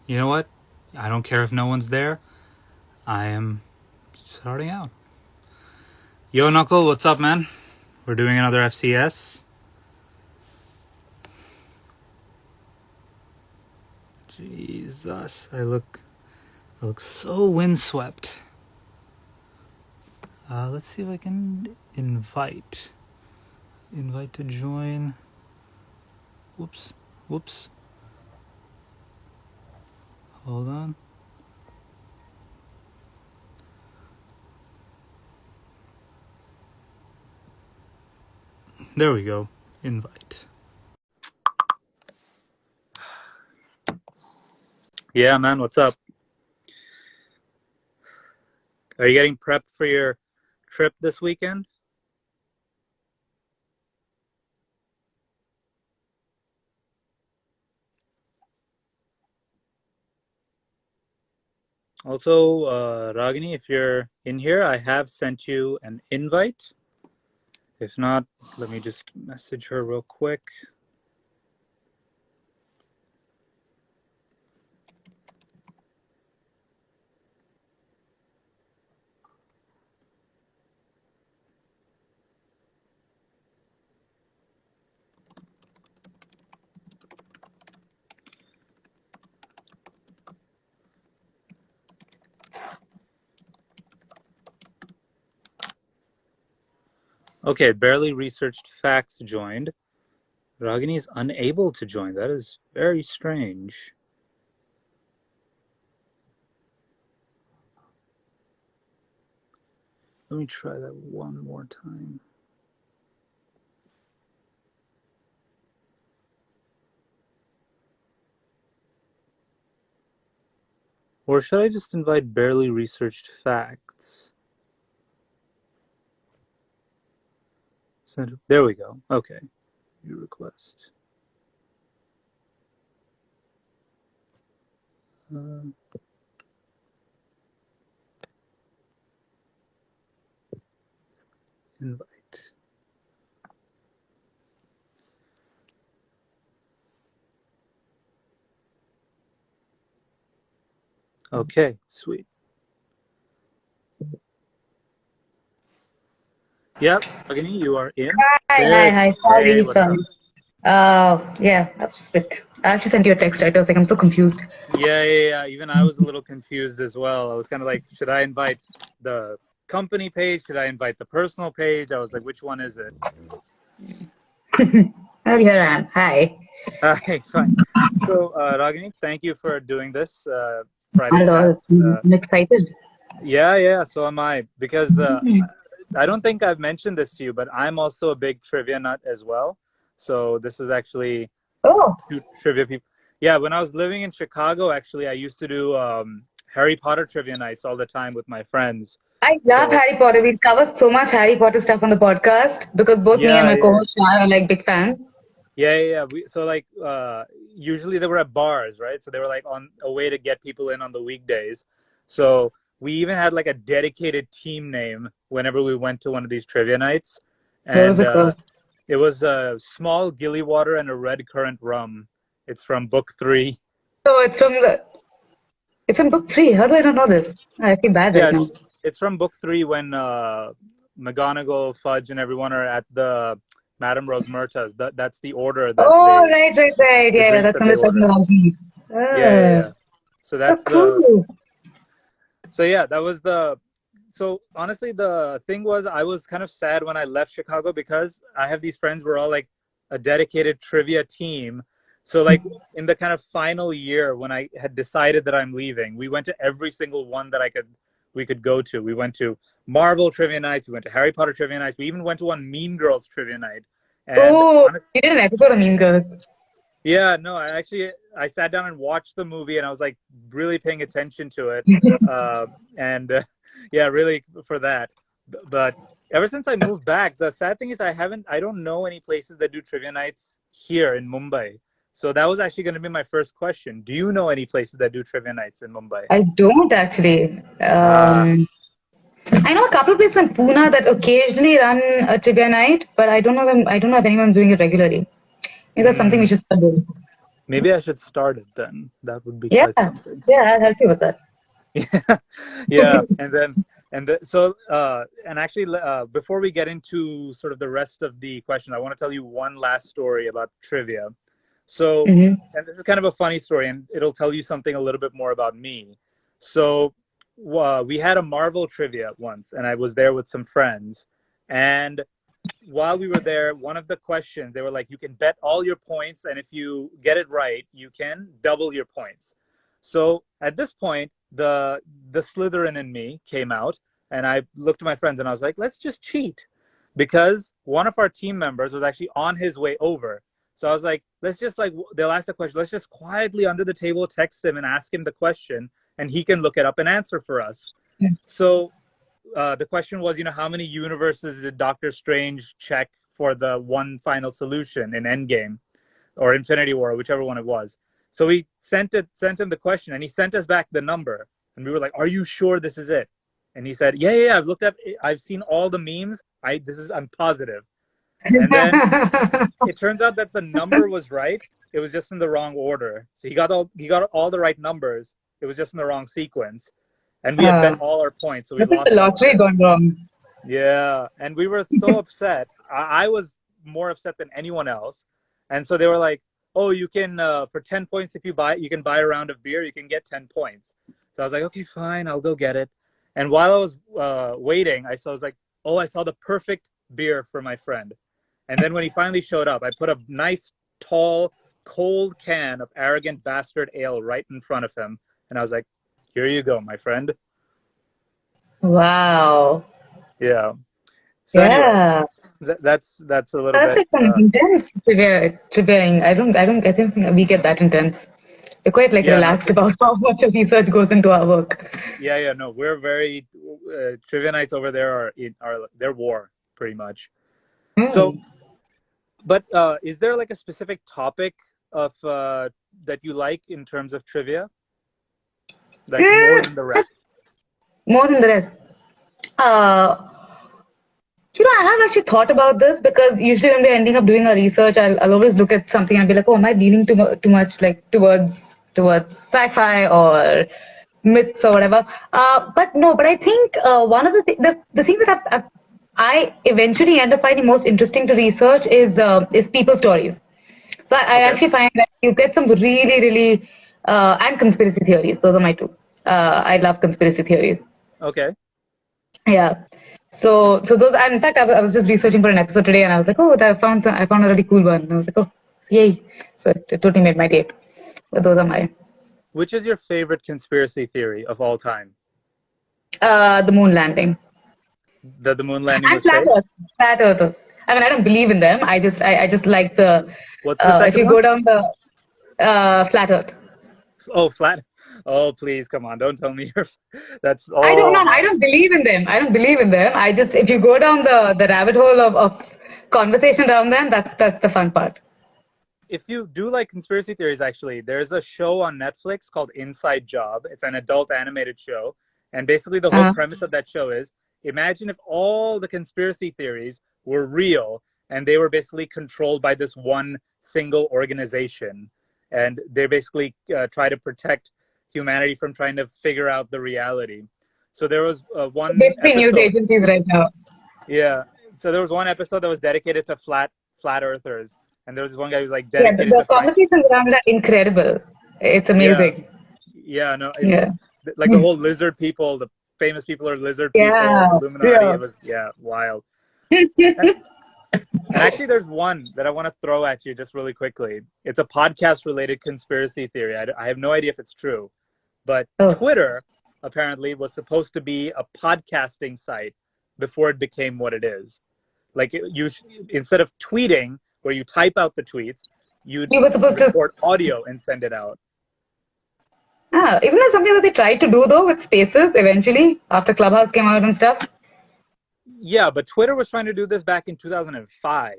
You know what? I don't care if no one's there. I am starting out. Yo, Knuckle, what's up, man? We're doing another FCS. Jesus, I look so windswept. Let's see if I can invite to join. Whoops. Hold on. There we go. Invite. Yeah, man, what's up? Are you getting prepped for your trip this weekend? Also, Ragini, if you're in here, I have sent you an invite. If not, let me just message her real quick. Okay, barely researched facts joined. Ragini is unable to join. That is very strange. Let me try that one more time. Or should I just invite barely researched facts? There we go. Okay. View request. Invite. Okay, sweet. Yep, Ragini, you are in. Hi. Hey, Sorry. what's up? Yeah, that's just it. I actually sent you a text, right? I was like, I'm so confused. Yeah. Even I was a little confused as well. I was kind of like, should I invite the company page? Should I invite the personal page? I was like, which one is it? Oh, here I am. Hi. Hey, fine. So, Ragini, thank you for doing this Friday Not at all. chats. I'm excited. Yeah. So am I, because I don't think I've mentioned this to you, but I'm also a big trivia nut as well. So this is actually Oh, two trivia people. Yeah, when I was living in Chicago, actually, I used to do Harry Potter trivia nights all the time with my friends. I love So Harry Potter. We've covered so much Harry Potter stuff on the podcast because both me and my yeah. co-host are like big fans. So like usually they were at bars, right? So they were like on a way to get people in on the weekdays. So we even had like a dedicated team name whenever we went to one of these trivia nights, What was and it called? it was a small gilly water and a red currant rum. It's from book 3. So it's in book 3. How do I not know this? I feel bad Yeah, right now. it's from book 3 when McGonagall, Fudge, and everyone are at the Madame Rosmerta's. That's the order that Oh, they right. the Yeah, drinks that's that when they they're talking order. about me. Yeah. So So that's the cool. so yeah, that was the so honestly the thing was I was kind of sad when I left Chicago because I have these friends who are all like a dedicated trivia team. So like in the kind of final year when I had decided that I'm leaving, we went to every single one that we could go to. We went to Marvel trivia nights, we went to Harry Potter trivia nights, we even went to one Mean Girls trivia night. And Oh, honestly, you did an episode of Mean Girls. yeah, no, I sat down and watched the movie and I was like really paying attention to it, and yeah, really for that. But ever since I moved back, the sad thing is I don't know any places that do trivia nights here in Mumbai. So that was actually going to be my first question. Do you know any places that do trivia nights in Mumbai? I don't actually. Ah, I know a couple of places in Pune that occasionally run a trivia night, but I don't know them. I don't know if anyone's doing it regularly. Maybe that's something we hmm. should start doing. Maybe I should start it then. That would be Yeah, quite something. yeah, I'll help you with that. Yeah, yeah, and actually, before we get into sort of the rest of the question, I want to tell you one last story about trivia. So, Hmm. and this is kind of a funny story, and it'll tell you something a little bit more about me. So, we had a Marvel trivia once, and I was there with some friends. And while we were there, one of the questions, they were like, you can bet all your points, and if you get it right, you can double your points. So at this point, the Slytherin in me came out, and I looked at my friends and I was like, let's just cheat, because one of our team members was actually on his way over. So I was like, let's just like, they'll ask the question, let's just quietly under the table text him and ask him the question, and he can look it up and answer for us. So the question was, how many universes did Doctor Strange check for the one final solution in Endgame or Infinity War, whichever one it was? So we sent him the question, and he sent us back the number, and we were like, "Are you sure this is it?" And he said, "Yeah, yeah, yeah, I've looked up, I've seen all the memes. I'm positive." And then it turns out that the number was right. It was just in the wrong order. So he got all the right numbers. It was just in the wrong sequence, and we had bet Uh, all our points, so we Look at the lost our lottery bet. gone wrong. Yeah, and we were so upset. I was more upset than anyone else, and so they were like, "Oh, you can for 10 points if you can buy a round of beer, you can get 10 points." So I was like, "Okay, fine, I'll go get it." And while I was waiting, I was like, "Oh, I saw the perfect beer for my friend." And then when he finally showed up, I put a nice, tall, cold can of Arrogant Bastard Ale right in front of him, and I was like, "Here you go, my friend." Wow. Yeah. So anyway, Yeah. that's a little That's bit. like some intense trivia. I don't think we get that intense. We're quite like Yeah, no, relaxed about how much of research goes into our work. yeah, no, we're very trivia nights over there are they're war pretty much. So, Hmm. but is there like a specific topic of that you like in terms of trivia, like more Hmm. than the rest? More than the rest. Uh, I have actually thought about this because usually when we're ending up doing our research, I'll always look at something and be like, oh, am I leaning too much like towards sci-fi or myths or whatever? But no, but I think one of the things that I eventually end up finding most interesting to research is people stories. So I Okay, actually find that you get some really, really, and conspiracy theories. Those are my two. I love conspiracy theories. okay. Yeah. So those, and in fact, I was just researching for an episode today, and I was like, oh, I found a really cool one. And I was like, oh, yay! So it totally made my day. But those are my Which is your favorite conspiracy theory of all time? the moon landing That the moon landing and was fake? flat earthers. I mean, I don't believe in them. I just like the What's the if second you one? go down the flat earth. Oh, flat. Oh, please, come on! Don't tell me you're. That's I don't know. oh I man. don't believe in them. I don't believe in them. I just if you go down the rabbit hole of conversation around them, that's the fun part. If you do like conspiracy theories, actually, there's a show on Netflix called Inside Job. It's an adult animated show. And basically, the whole Uh, premise of that show is imagine if all the conspiracy theories were real and they were basically controlled by this one single organization. And they basically try to protect humanity from trying to figure out the reality. So there was one basically, news episode. agencies right now. Yeah. So there was one episode that was dedicated to flat earthers. And there was one guy who was like Yeah, dedicated the to find. conversations around it are incredible. It's Yeah, amazing. yeah, no, it's Yeah. like the whole lizard people, the famous people are lizard people, Yeah. Illuminati. Yeah. It was, yeah, wild. And, and actually, there's one that I want to throw at you just really quickly. It's a podcast related conspiracy theory. I have no idea if it's true, but Oh. Twitter apparently was supposed to be a podcasting site before it became what it is. Like instead of tweeting, where you type out the tweets, you'd You were supposed to. record audio and send it out. Isn't that something that they tried to do though with Spaces eventually after Clubhouse came out and stuff? Yeah, but Twitter was trying to do this back in 2005.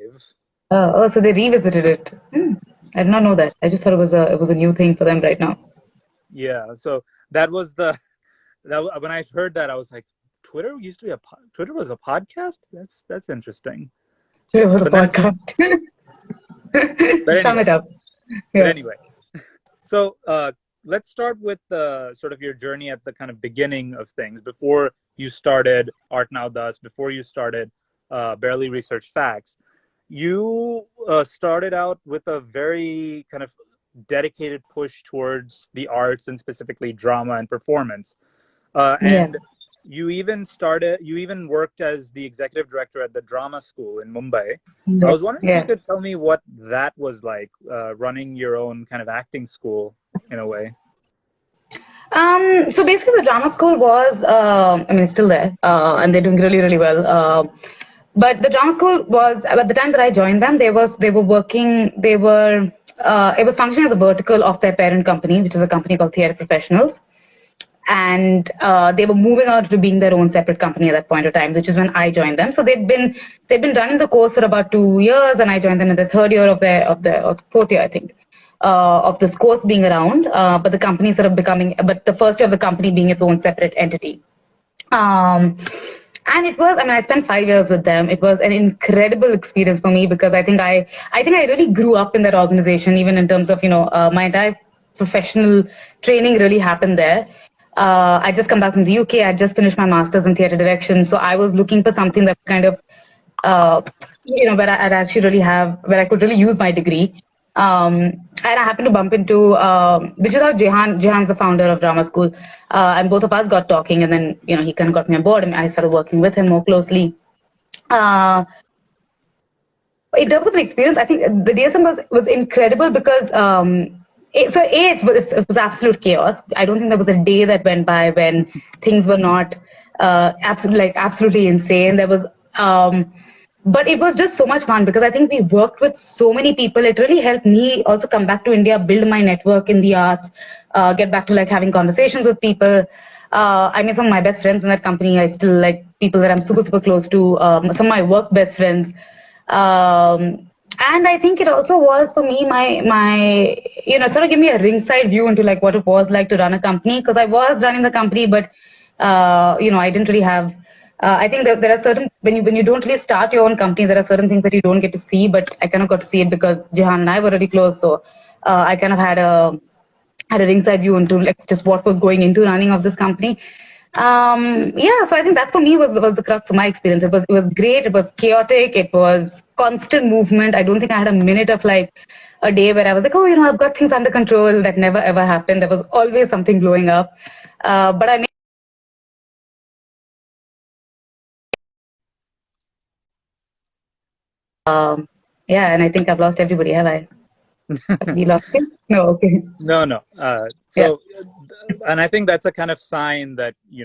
So they revisited it. Hmm. I did not know that. I just thought it was a new thing for them right now. Yeah. So that was the when I heard that, I was like, Twitter used to be Twitter was a podcast. That's interesting. It was a But then, podcast. but Sum anyway, it up. but Yeah. anyway. So let's start with the sort of your journey at the kind of beginning of things before you started ArtNowThus, before you started Barely Research Facts. You started out with a very kind of dedicated push towards the arts and specifically drama and performance. Yeah. And you even worked as the executive director at the Drama School in Mumbai. I Yeah. was wondering if you Yeah. could tell me what that was like, running your own kind of acting school in a way. So basically, the drama school was, I mean, it's still there, and they're doing really, really well. But the drama school was, at the time that I joined them, it was functioning as a vertical of their parent company, which is a company called Theatre Professionals. And they were moving out to being their own separate company at that point of time, which is when I joined them. So they'd been running the course for about 2 years, and I joined them in the third year or fourth year, I think, of this course being around. But the company but the first year of the company being its own separate entity. And it was, I mean, I spent 5 years with them. It was an incredible experience for me because I think I really grew up in that organization, even in terms of, my entire professional training really happened there. I just come back from the UK. I just finished my master's in theatre direction. So I was looking for something that kind of, where I could really use my degree. And I happened to bump into, which is how Jehan's the founder of Drama School. And both of us got talking, and then, he kind of got me on board and I started working with him more closely. In terms of an experience, I think the DSM was incredible because, it was absolute chaos. I don't think there was a day that went by when things were not absolutely insane. There was, but it was just so much fun because I think we worked with so many people. It really helped me also come back to India, build my network in the arts, get back to having conversations with people. I made some of my best friends in that company. I still people that I'm super, super close to, some of my work best friends. And I think it also was for me, sort of give me a ringside view into what it was like to run a company, because I was running the company, but, I didn't really have, I think that there are certain, when you don't really start your own company, there are certain things that you don't get to see, but I kind of got to see it because Jehan and I were really close. So, I kind of had a ringside view into just what was going into running of this company. So I think that for me was the crux of my experience. It was great. It was chaotic. It was constant movement. I don't think I had a minute of a day where I was I've got things under control. That never ever happened. There was always something blowing up. But I and I think I've lost everybody. Have I? Have we lost him? No. Okay. No. And I think that's a kind of sign that you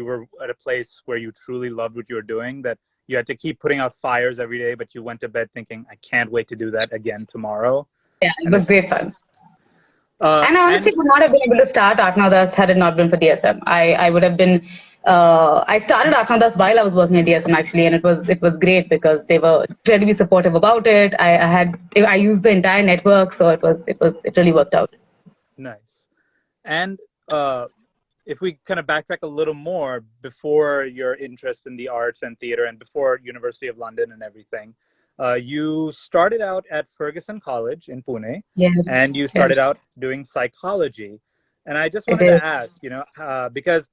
were at a place where you truly loved what you were doing, that you had to keep putting out fires every day, but you went to bed thinking, I can't wait to do that again tomorrow. Yeah, it was great fun. And I honestly would not have been able to start ArtNowThus had it not been for DSM. I would have been. I started ArtNowThus while I was working at DSM actually, and it was great because they were incredibly supportive about it. I used the entire network, so it really worked out. Nice. And if we kind of backtrack a little more before your interest in the arts and theater and before University of London and everything, you started out at Fergusson College in Pune, and you started out doing psychology. And I just wanted to ask, because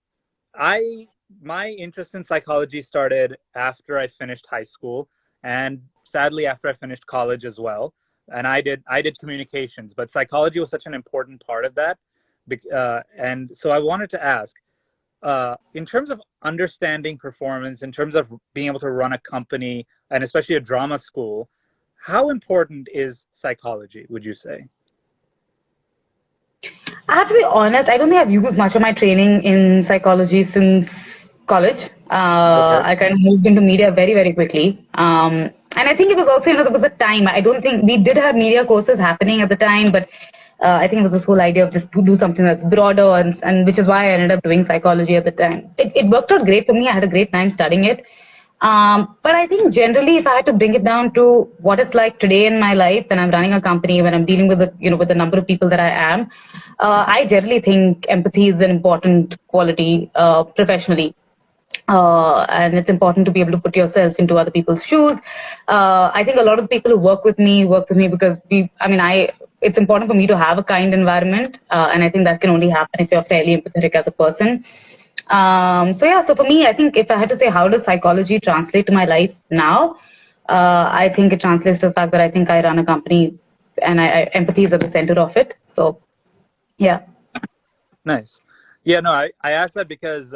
my interest in psychology started after I finished high school, and sadly after I finished college as well. And I did communications, but psychology was such an important part of that. And so I wanted to ask, in terms of understanding performance, in terms of being able to run a company, and especially a drama school, how important is psychology, would you say? I have to be honest, I don't think I've used much of my training in psychology since college. I kind of moved into media very, very quickly. And I think it was also, there was a time. I don't think we did have media courses happening at the time, but I think it was this whole idea of just to do something that's broader, and which is why I ended up doing psychology at the time. It worked out great for me. I had a great time studying it. But I think generally, if I had to bring it down to what it's like today in my life, when I'm running a company, when I'm dealing with with the number of people that I am, I generally think empathy is an important quality professionally. And it's important to be able to put yourself into other people's shoes. I think a lot of the people who work with me because it's important for me to have a kind environment, and I think that can only happen if you're fairly empathetic as a person. So for me, I think if I had to say how does psychology translate to my life now, I think it translates to the fact that I think I run a company and empathy is at the center of it. So, yeah. Nice. Yeah, no, I asked that because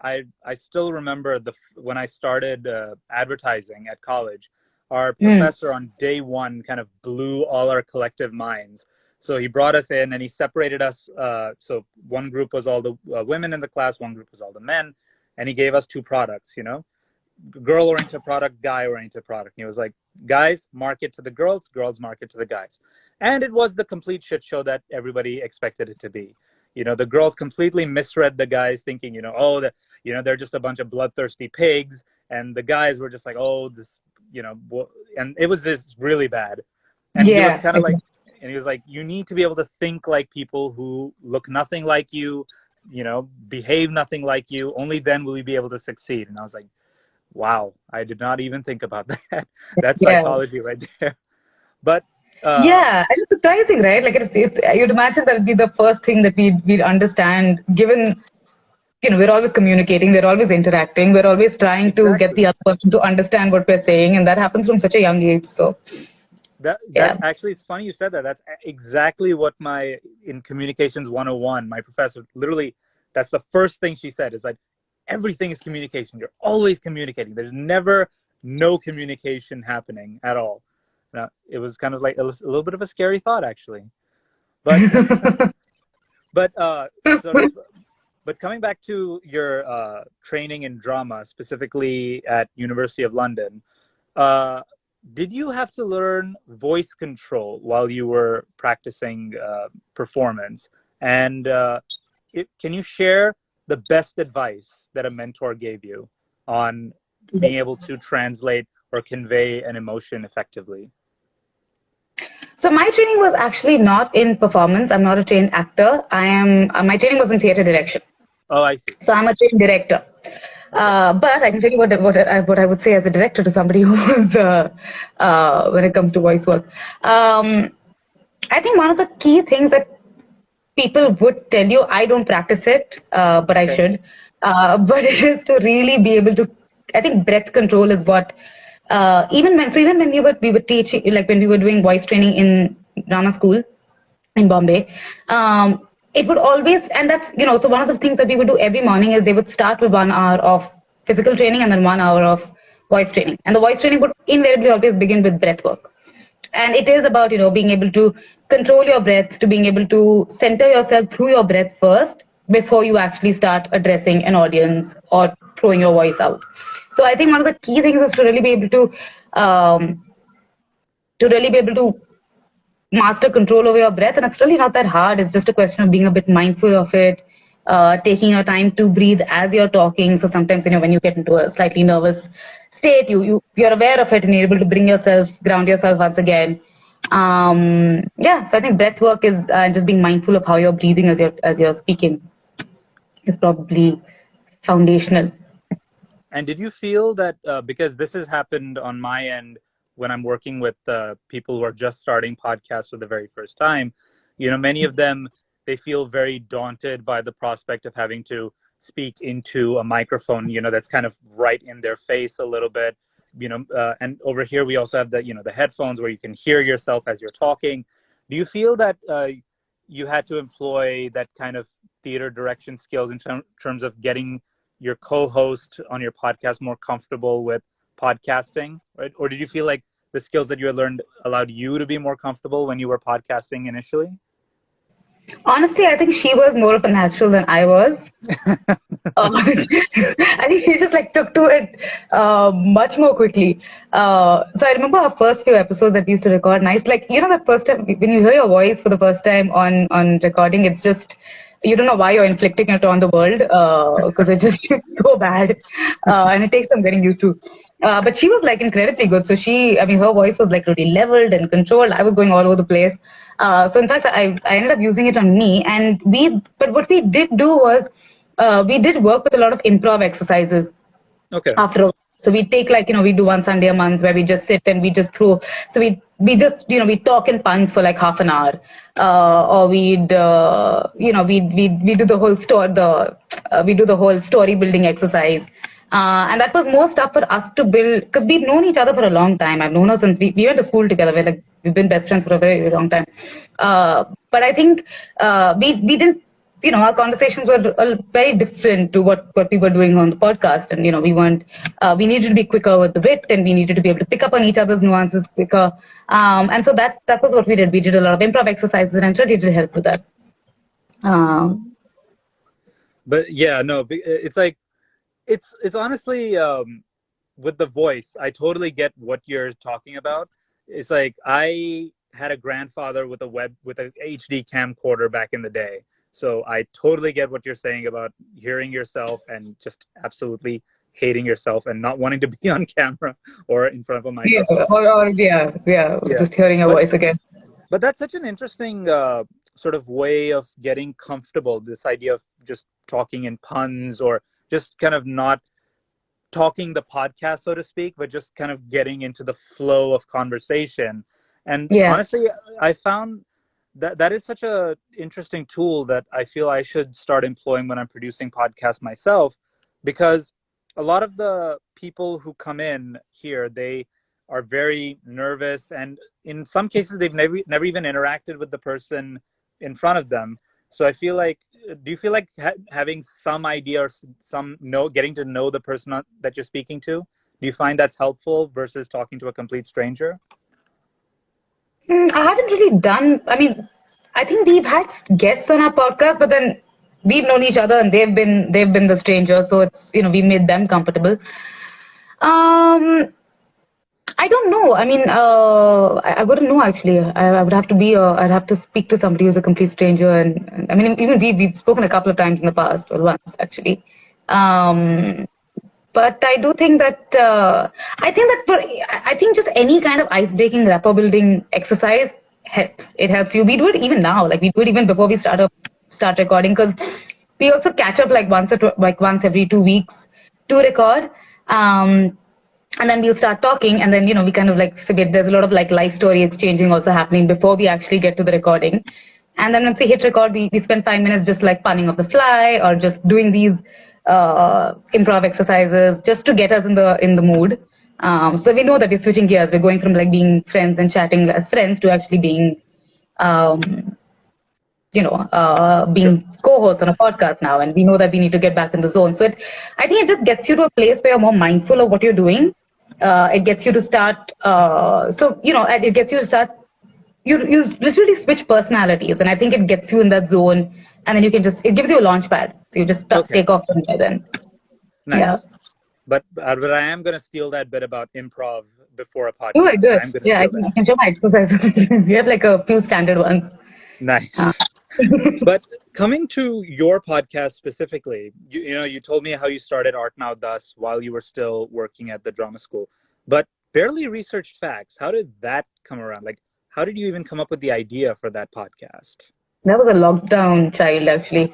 I still remember when I started advertising at college, our professor on day one kind of blew all our collective minds. So he brought us in and he separated us. So one group was all the women in the class, one group was all the men, and he gave us two products, girl-oriented product, guy-oriented product. And he was like, guys, market to the girls, girls market to the guys. And it was the complete shit show that everybody expected it to be. The girls completely misread the guys thinking, they're just a bunch of bloodthirsty pigs. And the guys were just like, oh, this, and it was just really bad. And he was kind of like, and he was like, you need to be able to think like people who look nothing like you, behave nothing like you. Only then will you be able to succeed. And I was like, wow, I did not even think about that. That's psychology right there. But and it's surprising, right? Like you'd imagine that would be the first thing that we'd understand, given we're always communicating, we're always interacting, we're always trying to get the other person to understand what we're saying, and that happens from such a young age. So that's actually, it's funny you said that. That's exactly what in Communications 101, my professor, literally, that's the first thing she said is like, everything is communication. You're always communicating. There's never no communication happening at all. Now, it was kind of like a little bit of a scary thought, actually. But but coming back to your training in drama, specifically at University of London, did you have to learn voice control while you were practicing performance? And can you share the best advice that a mentor gave you on being able to translate or convey an emotion effectively? So my training was actually not in performance. I'm not a trained actor. My training was in theater direction. Oh, I see. So I'm a trained director. But I can tell you what I would say as a director to somebody who's when it comes to voice work. I think one of the key things that people would tell you, I don't practice it, but I should. But it is to really be able to. I think breath control is what. Even when we were teaching, like when we were doing voice training in Drama School in Bombay, it would always, and that's, so one of the things that we would do every morning is they would start with 1 hour of physical training and then 1 hour of voice training. And the voice training would invariably always begin with breath work. And it is about, being able to control your breath, to being able to center yourself through your breath first before you actually start addressing an audience or throwing your voice out. So I think one of the key things is to really be able to master control over your breath, and it's really not that hard. It's just a question of being a bit mindful of it, taking your time to breathe as you're talking. So sometimes when you get into a slightly nervous state, you're aware of it and you're able to ground yourself once again. So I think breath work is just being mindful of how you're breathing as you're speaking is probably foundational. And did you feel that, because this has happened on my end when I'm working with people who are just starting podcasts for the very first time, many of them, they feel very daunted by the prospect of having to speak into a microphone, that's kind of right in their face a little bit, and over here we also have the headphones where you can hear yourself as you're talking. Do you feel that you had to employ that kind of theater direction skills in terms of getting your co-host on your podcast more comfortable with podcasting, right? Or did you feel like the skills that you had learned allowed you to be more comfortable when you were podcasting initially? Honestly, I think she was more of a natural than I was. I think she just took to it much more quickly. So I remember our first few episodes that we used to record. Nice, the first time when you hear your voice for the first time on recording, it's just you don't know why you're inflicting it on the world, because it's just so bad, and it takes some getting used to. But she was like incredibly good. So her voice was like really leveled and controlled. I was going all over the place. So in fact, I ended up using it on me. But what we did do was, we did work with a lot of improv exercises. Okay. After all. So we take we do one Sunday a month where we just sit and we just throw. So we just we talk in puns for like half an hour, or we do the whole we do the whole story building exercise, and that was more stuff for us to build because we've known each other for a long time. I've known her since we went to school together. We've been best friends for a very, very long time. But I think we didn't. Our conversations were very different to what we were doing on the podcast. And, we needed to be quicker with the wit, and we needed to be able to pick up on each other's nuances quicker. And so that was what we did. We did a lot of improv exercises, and I'm sure it did help with that. But yeah, no, it's like, it's honestly, with the voice, I totally get what you're talking about. It's like, I had a grandfather with a HD camcorder back in the day. So I totally get what you're saying about hearing yourself and just absolutely hating yourself and not wanting to be on camera or in front of a microphone. Yeah, just hearing your voice again. But that's such an interesting sort of way of getting comfortable, this idea of just talking in puns or just kind of not talking the podcast, so to speak, but just kind of getting into the flow of conversation. And honestly, I found that is such a interesting tool that I feel I should start employing when I'm producing podcasts myself, because a lot of the people who come in here, they are very nervous, and in some cases they've never even interacted with the person in front of them. So I feel like, do you feel like having some idea or getting to know the person that you're speaking to, do you find that's helpful versus talking to a complete stranger? I haven't really done. I mean, I think we've had guests on our podcast, but then we've known each other and they've been the stranger, so it's we made them comfortable. I don't know. I mean, I wouldn't know actually. I would have to I'd have to speak to somebody who's a complete stranger, and I mean, even we've spoken a couple of times in the past, or once actually. But I do think that I think just any kind of ice-breaking rapport building exercise helps. It helps you. We do it even now. Like we do it even before we start recording, because we also catch up like once every 2 weeks to record. And then we'll start talking, and then we kind of like there's a lot of like life story exchanging also happening before we actually get to the recording. And then once we hit record, we spend 5 minutes just like punning off the fly or just doing these improv exercises just to get us in the mood. So we know that we're switching gears. We're going from like being friends and chatting as friends to actually being being co-hosts on a podcast now, and we know that we need to get back in the zone. So I think it just gets you to a place where you're more mindful of what you're doing. It gets you to start. It gets you to start. You literally switch personalities, and I think it gets you in that zone, and then it gives you a launch pad. So you just take off from there then. Nice. Yeah. But I am going to steal that bit about improv before a podcast. Oh my gosh. Yeah, I can show my exercise. We have like a few standard ones. Nice. But coming to your podcast specifically, you told me how you started ArtNowThus while you were still working at the drama school, but Barely Researched Facts, how did that come around? Like, how did you even come up with the idea for that podcast? That was a lockdown child, actually.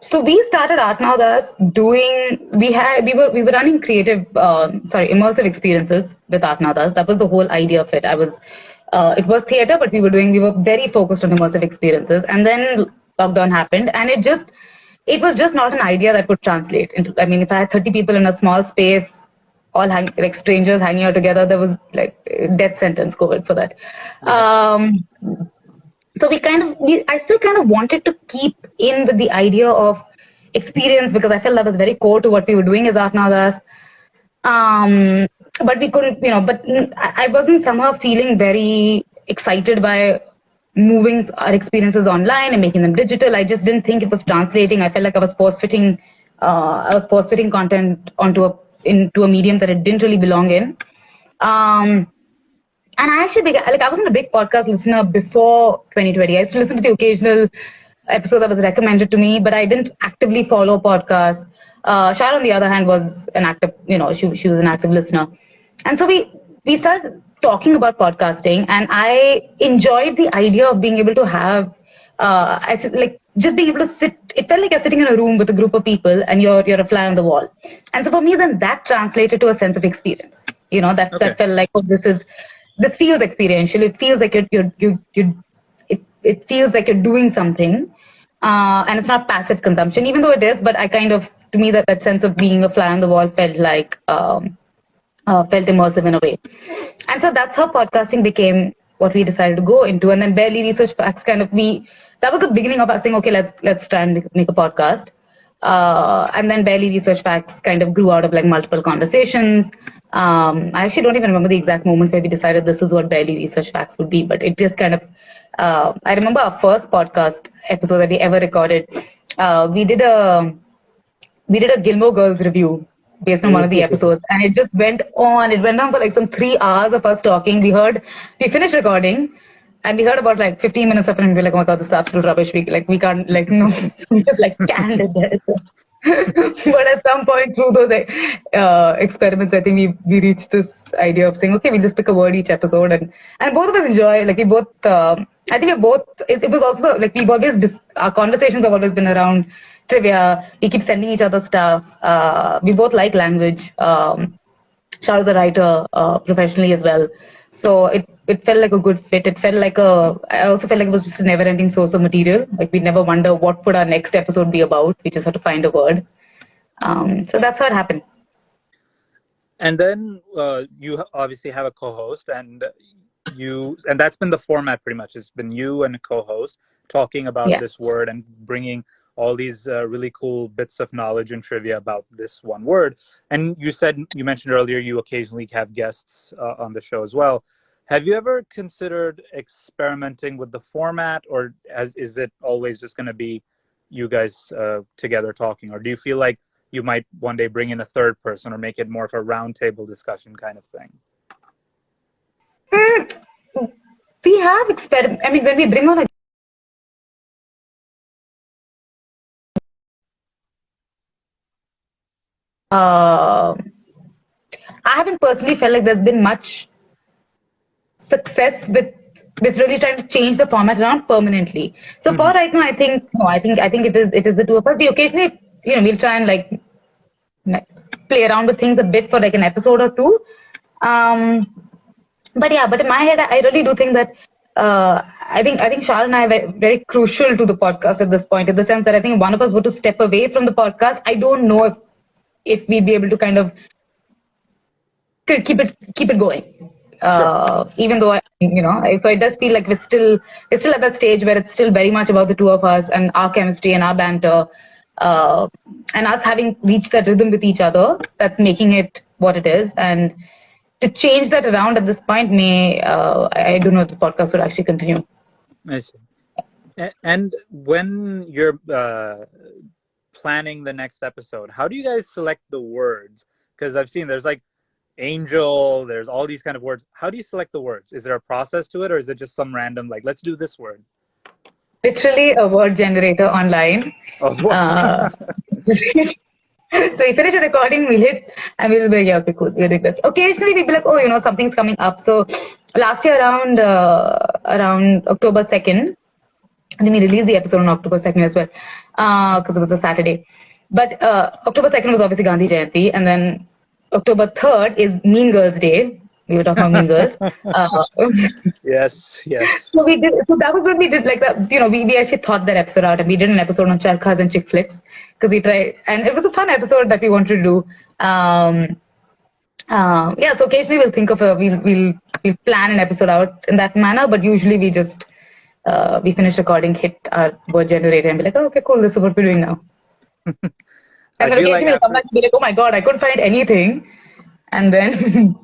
So we started ArtNowThus we were running immersive experiences with ArtNowThus. That was the whole idea of it. It was theater, but we were very focused on immersive experiences. And then lockdown happened, and it was just not an idea that would translate into, I mean, if I had 30 people in a small space, all like strangers hanging out together, there was like death sentence COVID for that. Yeah. So I still kind of wanted to keep in with the idea of experience, because I felt that was very core to what we were doing as ArtNowThus. But we couldn't, but I wasn't somehow feeling very excited by moving our experiences online and making them digital. I just didn't think it was translating. I felt like I was force-fitting content into a medium that it didn't really belong in. And I actually I wasn't a big podcast listener before 2020. I used to listen to the occasional episode that was recommended to me, but I didn't actively follow podcasts. Shar, on the other hand, was an active, she was an active listener. And so we started talking about podcasting, and I enjoyed the idea of being able to have, just being able to sit. It felt like you're sitting in a room with a group of people, and you're a fly on the wall. And so for me, then that translated to a sense of experience. That felt like, oh, this feels experiential. It feels like it feels like you're doing something, and it's not passive consumption, even though it is. But to me, that sense of being a fly on the wall felt like. Felt immersive in a way. And so that's how podcasting became what we decided to go into. And then Barely Research Facts that was the beginning of us saying, okay, let's try and make a podcast. And then Barely Research Facts kind of grew out of like multiple conversations. I actually don't even remember the exact moment where we decided this is what Barely Research Facts would be, but it just kind of, I remember our first podcast episode that we ever recorded. We did a Gilmore Girls review based on one of the episodes, and it just went on. It went on for like some 3 hours of us talking. We finished recording, and we heard about like 15 minutes of it, and we were like, oh my god, this is absolute rubbish. We can't, like, no, we just like canned it there. But at some point through those experiments, I think we reached this idea of saying, okay, we'll just pick a word each episode, and both of us enjoy, like, we both, I think it was also like our conversations have always been around trivia. We keep sending each other stuff. We both like language. Shah is a writer professionally as well. So it felt like a good fit. I also felt like it was just a never-ending source of material. Like, we'd never wonder what would our next episode be about. We just had to find a word. So that's how it happened. And then you obviously have a co-host, and that's been the format pretty much. It's been you and a co-host talking about this word and bringing all these really cool bits of knowledge and trivia about this one word. And you mentioned earlier you occasionally have guests on the show as well. Have you ever considered experimenting with the format, or is it always just going to be you guys together talking? Or do you feel like you might one day bring in a third person or make it more of a roundtable discussion kind of thing? We have experimented. I mean, when we bring on I haven't personally felt like there's been much success with really trying to change the format around permanently. So for right now, I think it is the two of us. We occasionally, we'll try and like play around with things a bit for like an episode or two. But in my head, I really do think that I think Shah and I are very crucial to the podcast at this point, in the sense that I think if one of us were to step away from the podcast, I don't know if we'd be able to kind of keep it going. Sure. Even though so it does feel like we're still at that stage where it's still very much about the two of us and our chemistry and our banter, and us having reached that rhythm with each other that's making it what it is. And to change that around at this point I don't know if the podcast would actually continue. I see. And when you're planning the next episode, how do you guys select the words? Because I've seen there's like angel, there's all these kind of words. How do you select the words? Is there a process to it, or is it just some random, like, let's do this word? Literally a word generator online. Oh, wow. So we finish a recording, we'll hit, and we'll be, yeah, okay, cool, we're doing this. Occasionally we'll be like, oh, something's coming up. So last year around October 2nd, and then we released the episode on October 2nd as well, because it was a Saturday. But October 2nd was obviously Gandhi Jayanti, and then October 3rd is Mean Girls Day. We were talking about Mean Girls. Yes. So that was when we did like that. We actually thought that episode out, and we did an episode on charkhas and chick flicks, because we tried, and it was a fun episode that we wanted to do. So occasionally we'll think of we'll plan an episode out in that manner, but usually we just we finish recording, hit our word generator, and be like, oh, okay, cool, this is what we're doing now. And then occasionally we'll come back and be like, oh my god, I couldn't find anything, and then.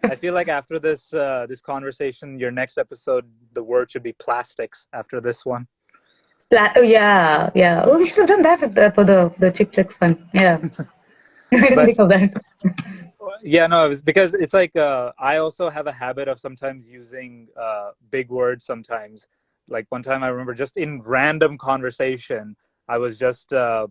I feel like after this conversation, your next episode, the word should be plastics after this one. Yeah. Oh, we should have done that for the chick flicks one. Yeah. I didn't think of that. Yeah, no, it was because it's like I also have a habit of sometimes using big words sometimes like one time I remember just in random conversation, I was just I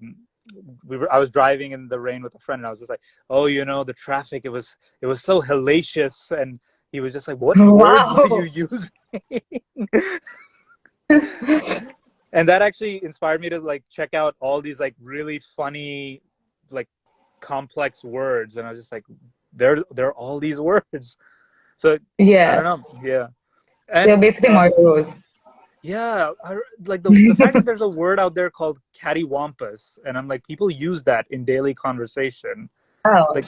was driving in the rain with a friend, and I was just like, oh, the traffic, it was so hellacious, and he was just like, what words are you Wow. using? And that actually inspired me to like check out all these like really funny, like complex words, and I was just like, there are all these words. So I Yeah. don't know, yeah. They're And basically Margos. yeah, like the fact that there's a word out there called cattywampus, and I'm like, people use that in daily conversation. Oh. Like,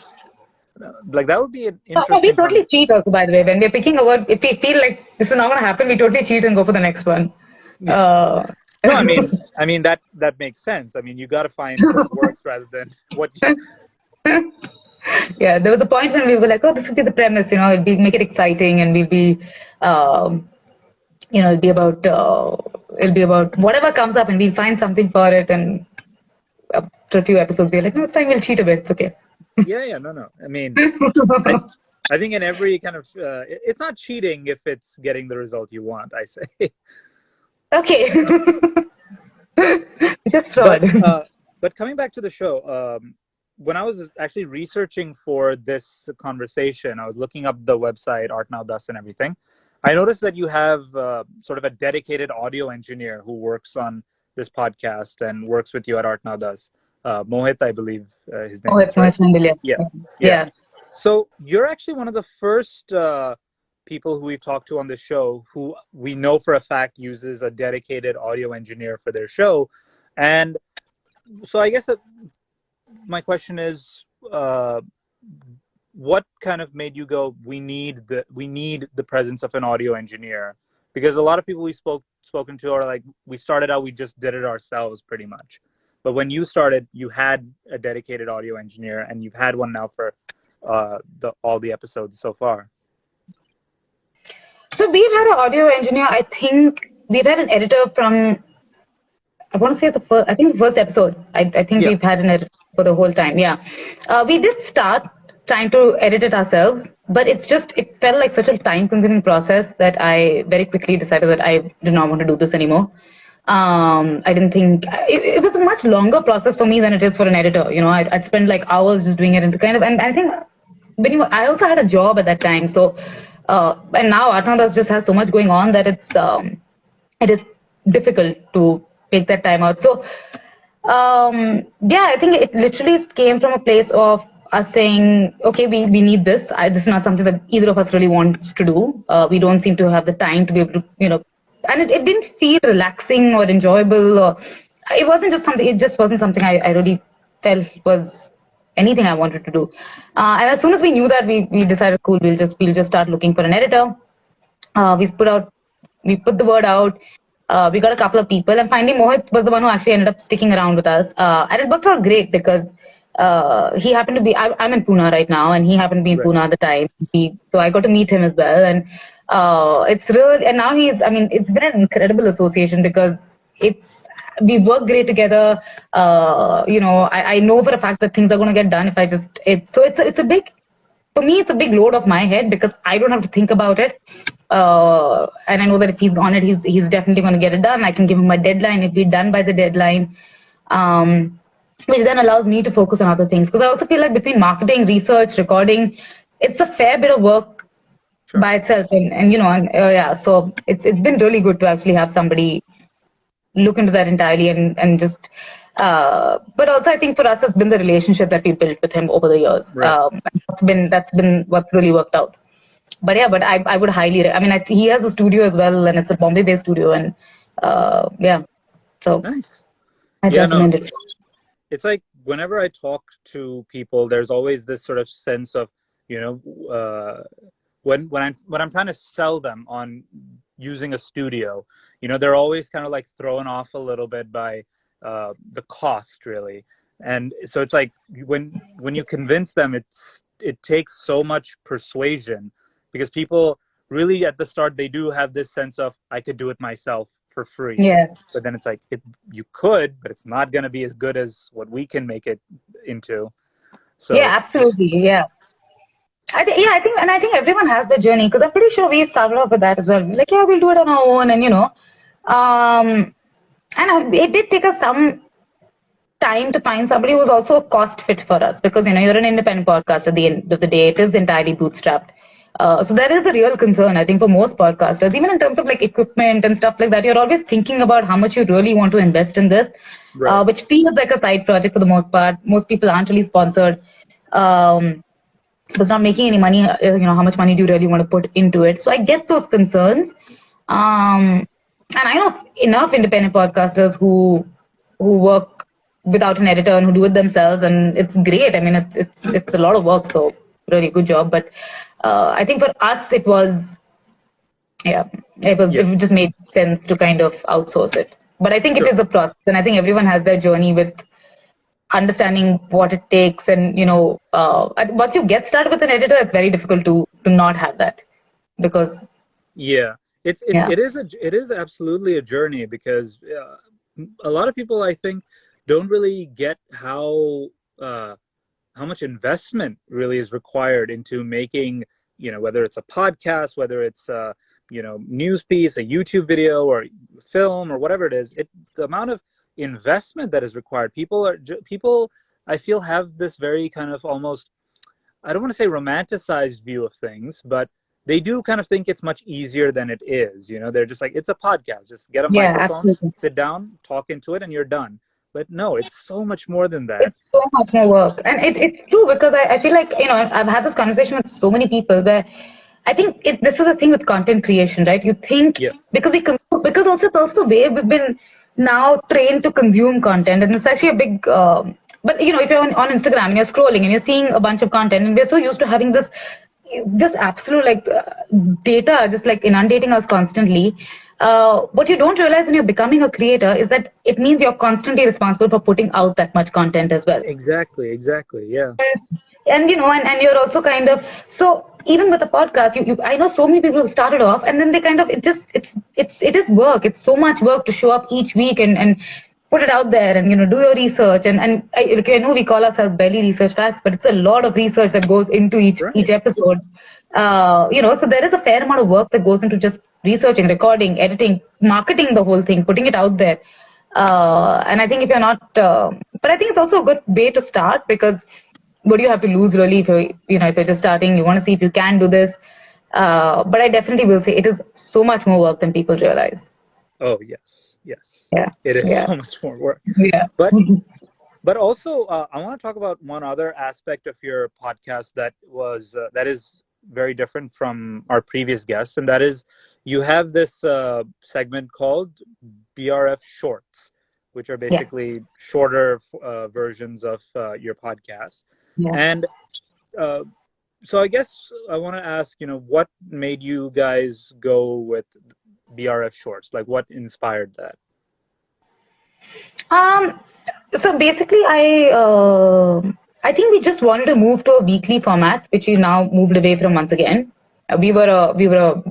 that would be an We interesting totally cheat also, by the way. When we're picking a word, if we feel like this is not going to happen, we totally cheat and go for the next one. Uh, No, I mean that makes sense. I mean, you got to find what works rather than what. yeah, there was a point when we were like, oh, this would be the premise, make it exciting, and um, it'll be about whatever comes up, and we'll find something for it. And after a few episodes, we're like, no, it's fine, we'll cheat a bit. It's okay. Yeah, no. I mean, I think in every kind of it's not cheating if it's getting the result you want, I say. Okay. Just But fraud. but coming back to the show, when I was actually researching for this conversation, I was looking up the website ArtNowThus and everything. I noticed that you have sort of a dedicated audio engineer who works on this podcast and works with you at ArtNowThus. Mohit, I believe his Oh, name is, it's my right? friend, Yeah, yeah. yeah. Yeah. So you're actually one of the first people who we've talked to on the show who we know for a fact uses a dedicated audio engineer for their show. And so I guess my question is, what kind of made you go, we need the presence of an audio engineer? Because a lot of people we've spoken to are like, we started out, we just did it ourselves pretty much. But when you started, you had a dedicated audio engineer, and you've had one now for all the episodes so far. So we've had an audio engineer. I think we've had an editor from, I want to say the first episode. I think Yeah. we've had an editor for the whole time. Yeah. We did start trying to edit it ourselves, but it felt like such a time consuming process that I very quickly decided that I did not want to do this anymore. I didn't think it was a much longer process for me than it is for an editor. I'd spend like hours just doing it and I think I also had a job at that time. So, and now ArtNowThus just has so much going on that it is difficult to take that time out. So, yeah, I think it literally came from a place of us saying, okay, we need this. This is not something that either of us really wants to do. We don't seem to have the time to be able to, and it didn't feel relaxing or enjoyable, or it just wasn't something I really felt was anything I wanted to do. And as soon as we knew that, we decided, cool, we'll just start looking for an editor. We put the word out. We got a couple of people, and finally Mohit was the one who actually ended up sticking around with us. And it worked out great because he happened to be, I'm in Pune right now, and he happened to be in Right. Pune at the time. So I got to meet him as well. And and now it's been an incredible association because we work great together. I know for a fact that things are going to get done if I just, for me, it's a big load off my head because I don't have to think about it. And I know that if he's on it, he's definitely going to get it done. I can give him a deadline. It'll be done by the deadline. Which then allows me to focus on other things. Because I also feel like between marketing, research, recording, it's a fair bit of work by itself. Yeah, so it's been really good to actually have somebody look into that entirely and just, but also I think for us, it's been the relationship that we built with him over the years. Right. That's been what's really worked out. But yeah, I would highly, he has a studio as well, and it's a Bombay-based studio, and yeah, so Nice. I'd recommend it. It's like whenever I talk to people, there's always this sort of sense of, when I'm trying to sell them on using a studio, they're always kind of like thrown off a little bit by the cost, really. And so it's like when you convince them, it takes so much persuasion, because people really at the start, they do have this sense of, I could do it myself for free. Yeah. But then it's like, you could, but it's not going to be as good as what we can make it into. So yeah, absolutely. Yeah. I think everyone has their journey, because I'm pretty sure we started off with that as well. Like, yeah, we'll do it on our own, and It did take us some time to find somebody who was also a cost fit for us, because you're an independent podcast. At the end of the day, it is entirely bootstrapped. So that is a real concern, I think, for most podcasters. Even in terms of like equipment and stuff like that, you're always thinking about how much you really want to invest in this, Right. which feels like a side project for the most part. Most people aren't really sponsored. So it's not making any money. How much money do you really want to put into it? So I get those concerns. And I know enough independent podcasters who work without an editor and who do it themselves, and it's great. I mean, it's a lot of work, so really good job. But I think for us, it just made sense to kind of outsource it. But I think it is a process, and I think everyone has their journey with understanding what it takes. And once you get started with an editor, it's very difficult to not have that, because it is absolutely a journey, because a lot of people, I think, don't really get how much investment really is required into making, whether it's a podcast, whether it's news piece, a YouTube video, or film, or whatever it is. The amount of investment that is required. People I feel have this very kind of almost, I don't want to say romanticized view of things, but they do kind of think it's much easier than it is. They're just like, it's a podcast. Just get a microphone, absolutely. sit down, talk into it, and you're done. But no, it's so much more than that. It's so much more work. And it's true, because I feel like, I've had this conversation with so many people where I think this is the thing with content creation, right? You think, because also it's also the way we've been now trained to consume content. And it's actually a big, but if you're on Instagram and you're scrolling and you're seeing a bunch of content, and we're so used to having this just absolute data just like inundating us constantly. What you don't realize when you're becoming a creator is that it means you're constantly responsible for putting out that much content as well. Exactly. Yeah. And and you're also kind of, so even with a podcast, I know so many people who started off, and then they kind of, it is work. It's so much work to show up each week and put it out there, and do your research. And I know we call ourselves barely research facts, but it's a lot of research that goes into each episode. So there is a fair amount of work that goes into just researching, recording, editing, marketing the whole thing, putting it out there. And I think if you're not, but I think it's also a good way to start, because what do you have to lose really if you're just starting? You want to see if you can do this. But I definitely will say it is so much more work than people realize. Oh yes. Yeah. It is so much more work. Yeah. But also, I want to talk about one other aspect of your podcast that is very different from our previous guests, and that is you have this segment called BRF Shorts, which are basically shorter versions of your podcast. And so I guess I want to ask, what made you guys go with BRF Shorts? Like, what inspired that? So basically, I think we just wanted to move to a weekly format, which we now moved away from once again. We were a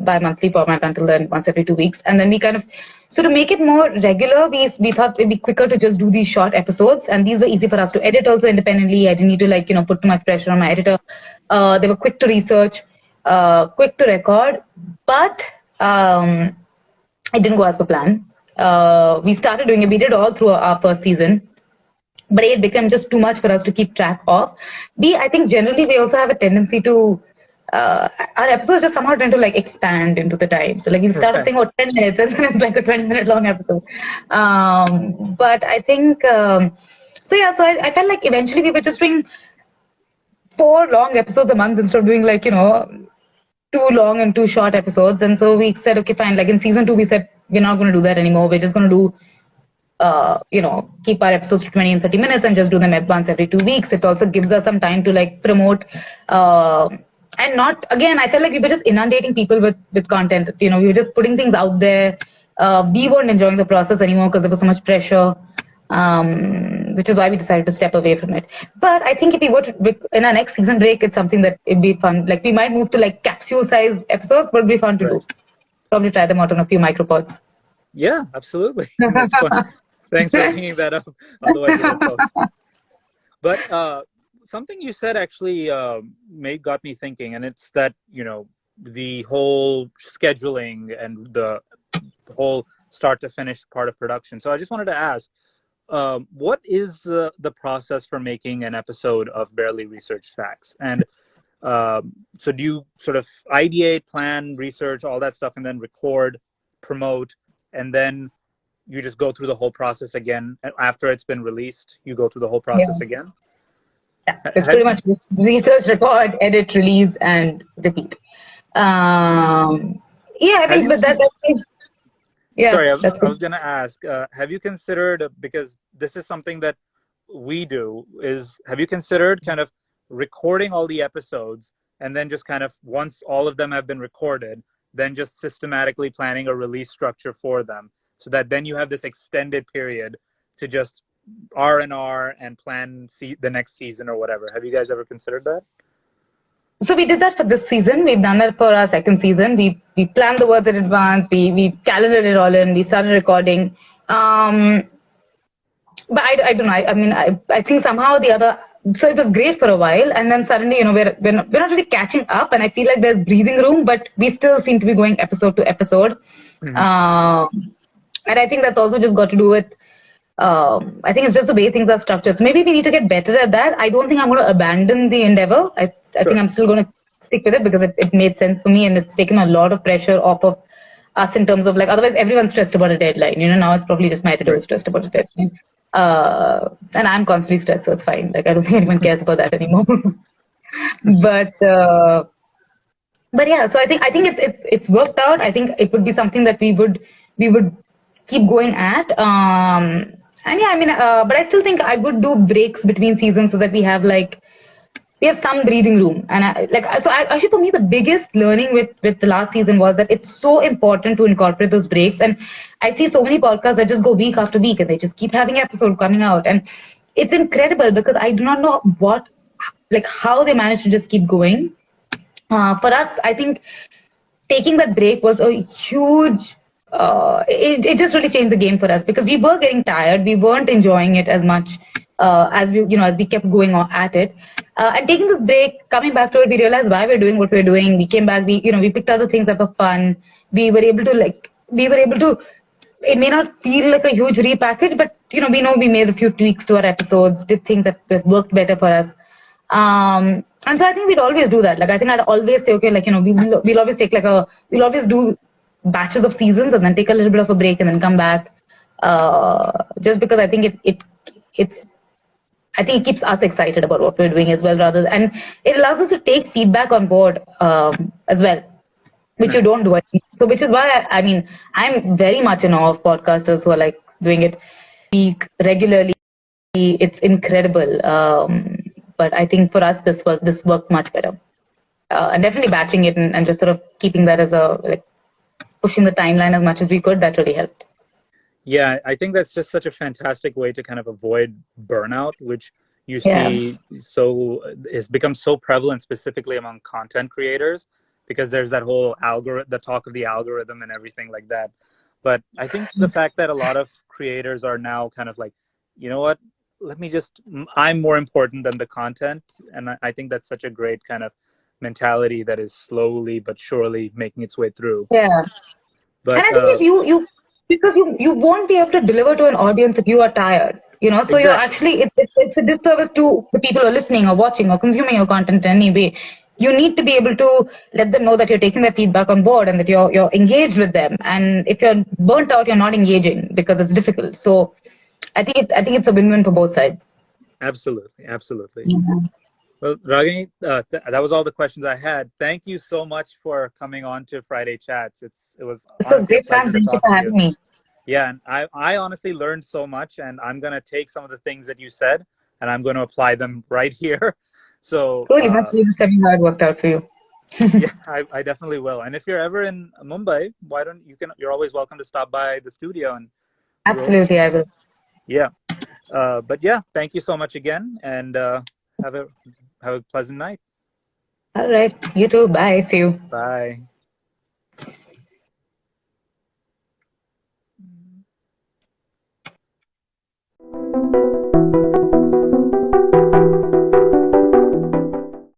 bi-monthly format until then, once every 2 weeks, and then we kind of, so to make it more regular, we thought it'd be quicker to just do these short episodes, and these were easy for us to edit also independently. I didn't need to put too much pressure on my editor. They were quick to research, quick to record, but it didn't go as per plan. We started doing it. We did all through our first season, but it became just too much for us to keep track of. I think generally we also have a tendency to, our episodes just somehow tend to expand into the time. So you start saying 10 minutes and then it's like a 20-minute long episode. But I think, so I felt like eventually we were just doing 4 long episodes a month instead of doing 2 long and 2 short episodes. And so we said, okay, fine. In season 2, we said, we're not going to do that anymore. We're just going to do, keep our episodes to 20 and 30 minutes and just do them once every 2 weeks. It also gives us some time to promote, and not, again, I felt like we were just inundating people with content. We were just putting things out there. We weren't enjoying the process anymore because there was so much pressure, which is why we decided to step away from it. But I think if we were to, in our next season break, it's something that it'd be fun. We might move to capsule size episodes, but it'd be fun to do. Probably try them out on a few micropods. Yeah, absolutely. That's fun. Thanks for bringing that up. Otherwise, but something you said actually got me thinking, and it's that the whole scheduling and the whole start to finish part of production. So I just wanted to ask, what is the process for making an episode of Barely Researched Facts? And so do you sort of ideate, plan, research, all that stuff, and then record, promote, and then you just go through the whole process again? After it's been released, you go through the whole process again? Yeah, it's pretty much research, record, edit, release, and repeat. Yeah, I think, but yeah. Sorry, I was going to ask, have you considered, because this is something that we do, have you considered kind of recording all the episodes and then just kind of, once all of them have been recorded, then just systematically planning a release structure for them, so that then you have this extended period to just R&R and plan the next season or whatever? Have you guys ever considered that? So we did that for this season. We've done that for our second season. We planned the words in advance. We calendared it all in. We started recording. But I don't know. I mean, I think somehow the other. So it was great for a while, and then suddenly, we're not really catching up, and I feel like there's breathing room, but we still seem to be going episode to episode. Mm-hmm. And I think that's also just got to do with. I think it's just the way things are structured. So maybe we need to get better at that. I don't think I'm going to abandon the endeavor. I think I'm still going to stick with it because it made sense for me, and it's taken a lot of pressure off of us in terms of otherwise everyone's stressed about a deadline. Now it's probably just my editor who's stressed about a deadline. And I'm constantly stressed, so it's fine. I don't think anyone cares about that anymore. But yeah, so I think it's worked out. I think it would be something that we would keep going at. And yeah, I mean, but I still think I would do breaks between seasons so that we have some breathing room. And actually for me, the biggest learning with the last season was that it's so important to incorporate those breaks. And I see so many podcasts that just go week after week and they just keep having episodes coming out. And it's incredible because I do not know how they manage to just keep going. For us, I think taking that break was a huge, it just really changed the game for us because we were getting tired. We weren't enjoying it as much as we kept going on at it. And taking this break, coming back to it, we realized why we're doing what we're doing. We came back, we picked other things that were fun. We were able to, it may not feel like a huge repackage, but, we know we made a few tweaks to our episodes, did things that worked better for us. And so I think we'd always do that. I think I'd always say, okay, we'll always take we'll always do batches of seasons and then take a little bit of a break and then come back. Just because I think it keeps us excited about what we're doing as well, and it allows us to take feedback on board as well, which you don't do. So, which is why I'm very much in awe of podcasters who are doing it regularly. It's incredible. But I think for us, this worked much better, and definitely batching it and just sort of keeping that as pushing the timeline as much as we could. That really helped. Yeah, I think that's just such a fantastic way to kind of avoid burnout, which you see has become so prevalent specifically among content creators because there's that whole the talk of the algorithm and everything like that. But I think the fact that a lot of creators are now kind of you know what, I'm more important than the content. And I think that's such a great kind of mentality that is slowly but surely making its way through. Yeah. But and I think because you won't be able to deliver to an audience if you are tired, so exactly. You're actually, it's a disservice to the people who are listening or watching or consuming your content in any way. You need to be able to let them know that you're taking their feedback on board and that you're engaged with them. And if you're burnt out, you're not engaging because it's difficult. So I think it's a win-win for both sides. Absolutely. Mm-hmm. Well, Ragini, that was all the questions I had. Thank you so much for coming on to Friday Chats. It was honestly a pleasure to talk to you. Yeah, and I honestly learned so much, and I'm going to take some of the things that you said, and I'm going to apply them right here. So cool, you must be just telling how it worked out for you. Yeah, I definitely will. And if you're ever in Mumbai, you're always welcome to stop by the studio. And absolutely, I will. Yeah. But yeah, thank you so much again, and have a pleasant night. All right. You too. Bye. See you. Bye.